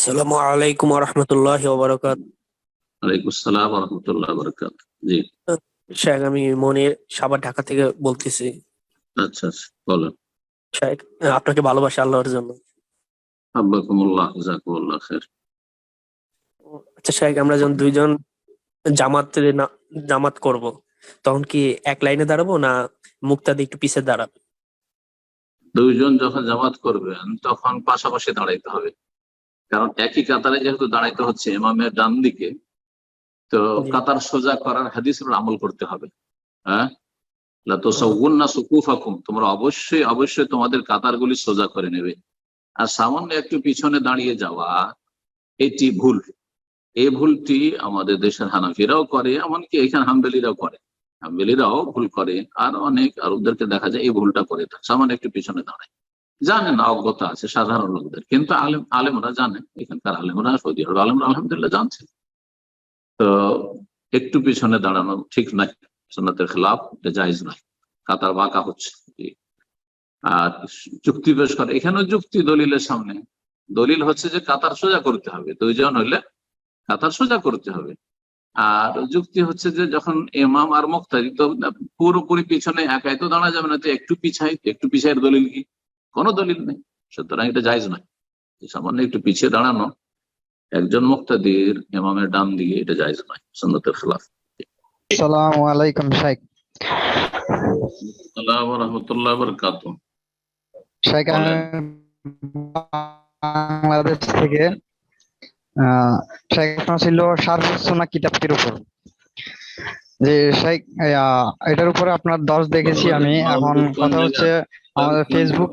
আসসালামু আলাইকুম ওয়া রাহমাতুল্লাহি ওয়া বারাকাতুহু। ওয়ালাইকুম আসসালাম ওয়া রাহমাতুল্লাহি ওয়া বারাকাতুহু। জি। শাহেখ, আমি মনির সাভার ঢাকা থেকে বলতেছি। আচ্ছা আচ্ছা, বলেন। শাহেখ, আপনাকে ভালোবাসি আল্লাহর জন্য। হাব্বাকুমুল্লাহ, জাযাকুমুল্লাহ খাইর। আচ্ছা শাহেখ, আমরা যখন দুইজন জামাতে জামাত করব, তখন কি এক লাইনে দাঁড়াবো না মুক্তাদি একটু পিছে দাঁড়াবে? দুইজন যখন জামাত করবেন তখন পাশাপাশি দাঁড়াইতে হবে, কারণ একই কাতারে যেহেতু দাঁড়াইতে হচ্ছে ইমামের ডান দিকে, তো জি। কাতার সোজা করার হাদিসের উপর আমল করতে হবে। হ্যাঁ, লা তুসাউউন্না সুকুফাকুম, তোমরা অবশ্যই অবশ্যই তোমাদের কাতারগুলি সোজা করে নেবে। আর সামান্য একটু পিছনে দাঁড়িয়ে যাওয়া, এটি ভুল। এই ভুলটি আমাদের দেশের হানাফিরাও করে, এমনকি এখানে হাম্বেলিরাও করে। হাম্বেলিরাও ভুল করে, আর অনেক আর ওদেরকে দেখা যায় এই ভুলটা করে থাকে, সামান্য একটু পিছনে দাঁড়ায়। জানে না, অজ্ঞতা আছে সাধারণ লোকদের, কিন্তু আলেমরা জানেন, এখানকার আলেমরা, সৌদি আরব আলেমরা আলহামদুলিল্লাহ জানছেন। তো একটু পিছনে দাঁড়ানো ঠিক নাই, সুন্নাতের খেলাফ, এটা জায়েজ নয়। কাতার বাঁকা হচ্ছে। আর যুক্তি পেশ করে, এখানেও যুক্তি দলিলের সামনে। দলিল হচ্ছে যে কাতার সোজা করতে হবে, দুইজন হইলে কাতার সোজা করতে হবে। আর যুক্তি হচ্ছে যে যখন ইমাম আর মুক্তাদি, তো পুরোপুরি পিছনে একাই তো দাঁড়া যাবে না, তো একটু পিছাই, একটু পিছাইয়ের দলিল কি? কোনো দলিল নেই। সুতরাং এটা জায়েজ নয়, সামান্য একটু পিছিয়ে দাঁড়ানো একজন মুক্তাদির ইমামের ডান দিকে, এটা জায়েজ নয়, সুন্নতের খেলাফ। আসসালামু আলাইকুম শাইখ। আসসালামু আলাইকুম ওয়া রাহমাতুল্লাহি ওয়া বারাকাতুহু। শাইখ, আমি বাংলাদেশ থেকে। শাইখ, প্রশ্ন ছিল শারহুস সুন্নাহ কিতাবটির উপর। যে শাইখ, এটার উপরে আপনার দর্শ দেখেছি আমি। এখন কথা হচ্ছে আমাদের ফেসবুক।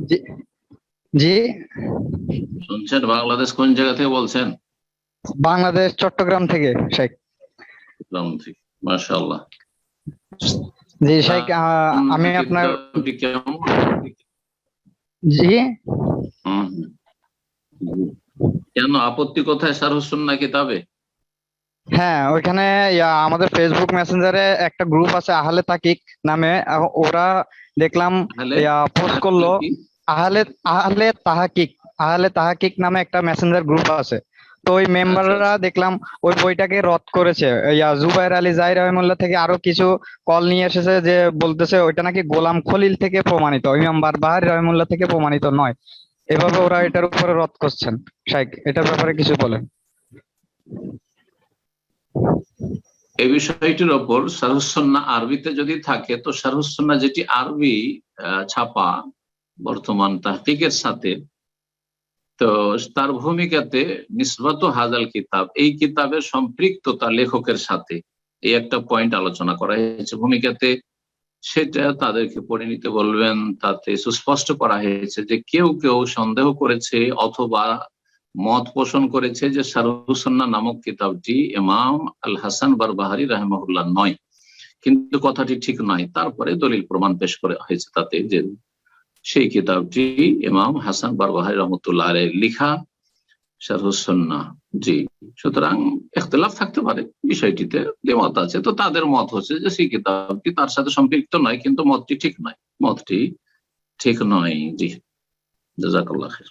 জি জি, শুনছেন? বাংলাদেশ কোন জায়গা থেকে বলছেন? বাংলাদেশ চট্টগ্রাম থেকে শাইখ। মাশাআল্লাহ। জি শাইখ, আমি আপনার জি কেন আপত্তি কোথায় শারহুস সুন্নাহ কিতাবে? হ্যাঁ, ওইখানে আমাদের ফেসবুক মেসেঞ্জারে একটা গ্রুপ আছে আহলে তাহকিক নামে। ওরা দেখলাম পোস্ট করলো। আহলে তাহকিক নামে একটা মেসেঞ্জার গ্রুপ আছে। তো ওই মেম্বাররা দেখলাম ওই বইটাকে রদ করেছে। জুবায়ের আলী জাহির রহিমাহুল্লাহ থেকে আরো কিছু কল নিয়ে এসেছে, যে বলতেছে ওইটা নাকি গোলাম খলিল থেকে প্রমাণিত, ইমাম বারবাহারী রহিমাহুল্লাহ থেকে প্রমাণিত নয়। এভাবে ওরা এটার উপরে রদ করছেন। শাইখ, এটার ব্যাপারে কিছু বলেন। এই বিষয়টির ওপর শারহুস সুন্নাহ আরবিতে যদি থাকে, তো শারহুস সুন্নাহ যেটি আরবি ছাপা বর্তমান তাহকিকের সাথে, তো তার ভূমিকাতে নিসবাত হাজাল কিতাব, এই কিতাবের সম্পৃক্ততা লেখকের সাথে, এই একটা পয়েন্ট আলোচনা করা হয়েছে ভূমিকাতে। সেটা তাদেরকে পড়ে নিতে বলবেন। তাতে সুস্পষ্ট করা হয়েছে যে কেউ কেউ সন্দেহ করেছে অথবা মত পোষণ করেছে যে শারহুস সুন্নাহ নামক কিতাবটি ইমাম আল হাসান বারবাহারী রাহিমাহুল্লাহ নয়, কিন্তু কথাটি ঠিক নয়। তারপরে দলিল প্রমাণ পেশ করা হয়েছে তাতে, যে সেই কিতাবটি ইমাম হাসান বারবাহারী রহমতুল্লাহ আলাইহির লিখা শারহুস সুন্নাহ। জি, সুতরাং ইখতিলাফ থাকতে পারে বিষয়টিতে, দ্বিমত আছে। তো তাদের মত হচ্ছে যে সেই কিতাবটি তার সাথে সম্পৃক্ত নয়, কিন্তু মতটি ঠিক নয়, মতটি ঠিক নয়। জি, জাযাকাল্লাহ খাইর।